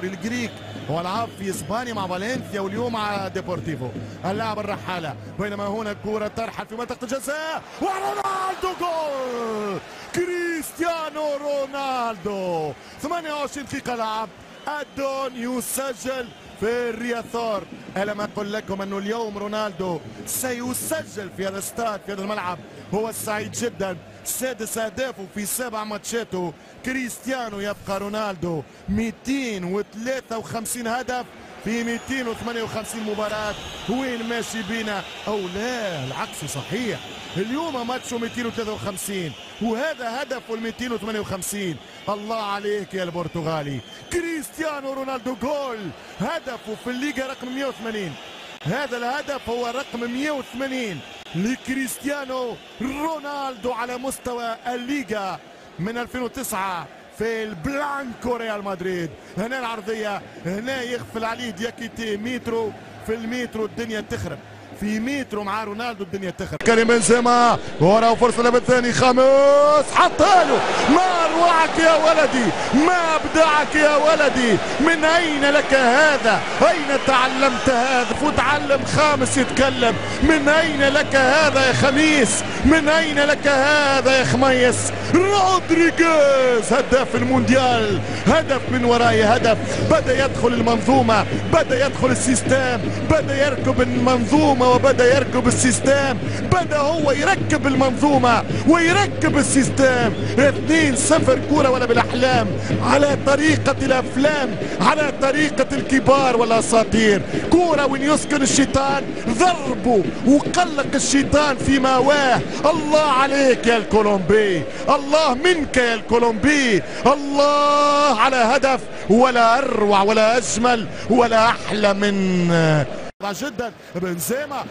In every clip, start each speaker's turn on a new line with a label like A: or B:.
A: الدوري الجريك ولعب في اسبانيا مع فالنسيا واليوم مع ديبورتيفو. اللاعب الرحاله، بينما هنا كرة ترحل في منطقة الجزاء ورونالدو جول. كريستيانو رونالدو 28 دقيقة لعب، الدون يسجل في الرياضور. ألم أقل لكم أنه اليوم رونالدو سيسجل في هذا الاستاد في هذا الملعب؟ هو سعيد جدا، 6 أهدافه في 7 ماتشاته. كريستيانو يبقى رونالدو 253 هدف في 258 مباراة. وين ماشي بينا؟ أو لا، العكس صحيح، اليوم ماتشه 253 وهذا هدفه ال 258. الله عليك يا البرتغالي. كريستيانو رونالدو جول، هدفه في الليغا رقم 180. هذا الهدف هو رقم 180 لكريستيانو رونالدو على مستوى الليغا من 2009 في البلانكو ريال مدريد. هنا العرضية، هنا يغفل عليه دياكيتي، مترو في المترو الدنيا تخرب، في مترو مع رونالدو الدنيا تخرب. كريم بنزيما وراه فرصة بالثاني، خامس حطها له. ما اروعك يا ولدي، ما ابدعك يا ولدي، من اين لك هذا؟ اين تعلمت هذا؟ وتعلم خامس يتكلم. من اين لك هذا يا خميس؟ من اين لك هذا يا خميس؟ رودريغيز هداف المونديال، هدف من وراء هدف. بدا يدخل المنظومة، بدا يدخل السيستم، بدا يركب المنظومة وبدا يركب السيستم، بدا هو يركب المنظومة ويركب السيستم. 2-0 كورة ولا بالاحلام، على طريقة الافلام، على طريقة الكبار والاساطير. كورة وين يسكن الشيطان ضربه وقلق الشيطان في ماواه. الله عليك يا الكولومبي، الله منك يا الكولومبي، الله على هدف ولا اروع ولا اجمل ولا احلى من جدا. بنزيما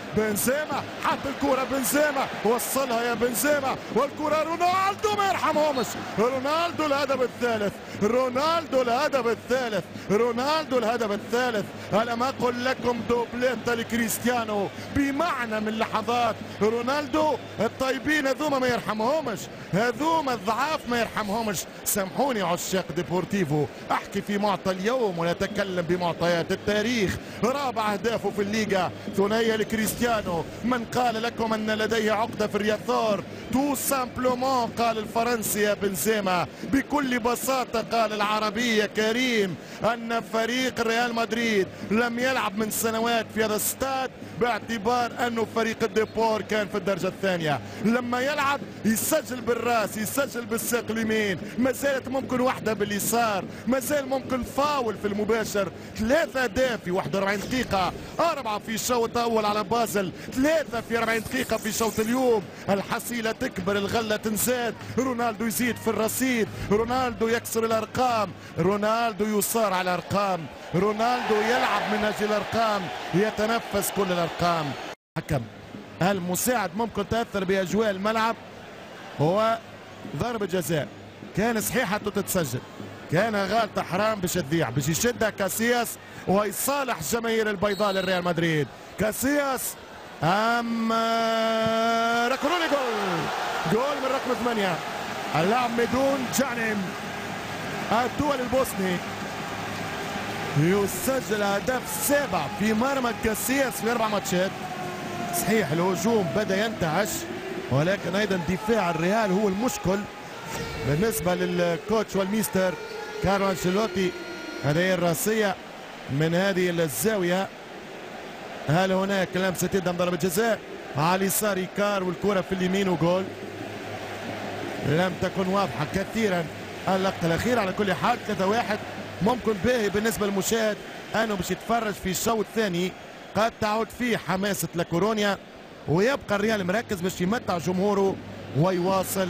A: حط الكرة، بنزيما وصلها يا بنزيما، والكرة رونالدو ما يرحمهمش. رونالدو الهدف الثالث، رونالدو الهدف الثالث، رونالدو الهدف الثالث. ألم أقل لكم دوبليتا لكريستيانو بمعنى من لحظات. رونالدو الطيبين هذوما ما يرحمهمش، هذوما الضعاف ما يرحمهمش. سامحوني عشاق ديبورتيفو، أحكي في معطى اليوم ولا أتكلم بمعطيات التاريخ. رابع أهدافه في الليغا، ثنائية لكريستيانو. من قال لكم أن لديه عقدة في الرياضور؟ تو سامبلومون قال الفرنسي يا بنزيما، بكل بساطة قال العربي يا كريم، أن فريق ريال مدريد لم يلعب من سنوات في هذا الاستاد، باعتبار أنه فريق الديبور كان في الدرجة الثانية. لما يلعب يسجل بالراس، يسجل بالساق اليمين، ما زالت ممكن واحدة باليسار، ما زال ممكن فاول في المباشر. 3 أهداف في 41 دقيقة، 4 في الشوط الأول على بازل، 3 في 40 دقيقة في شوط اليوم. الحصيلة تكبر، الغلة تنزاد، رونالدو يزيد في الرصيد، رونالدو يكسر الأرقام، رونالدو يصار على الأرقام، رونالدو يلعب من أجل الأرقام، يتنفس كل الأرقام. حكم المساعد ممكن تأثر بأجواء الملعب. هو ضربة جزاء كان صحيحة تتسجل، كان غالطة حرام باش تضيع، باش يشدها كاسياس ويصالح جماهير البيضاء للريال مدريد. كاسياس ركروني جول من رقم 8 اللاعب ميدون جانين الدول البوسني. يسجل هدف 7 في مرمى كاسياس في 4 ماتشات. صحيح الهجوم بدأ ينتعش، ولكن ايضا دفاع الريال هو المشكل بالنسبة للكوتش والميستر كارلو أنشيلوتي. هذه هي الراسية من هذه الزاوية. هل هناك لمسة يد أم ضربة جزاء؟ على اليسار إيكار والكرة في اليمين وجول. لم تكن واضحة كثيرا اللقطة الأخيرة. على كل حال 3-1 ممكن باهي بالنسبة للمشاهد أنه باش يتفرج في الشوط الثاني، قد تعود فيه حماسة لاكورونيا ويبقى الريال مركز باش يمتع جمهوره ويواصل.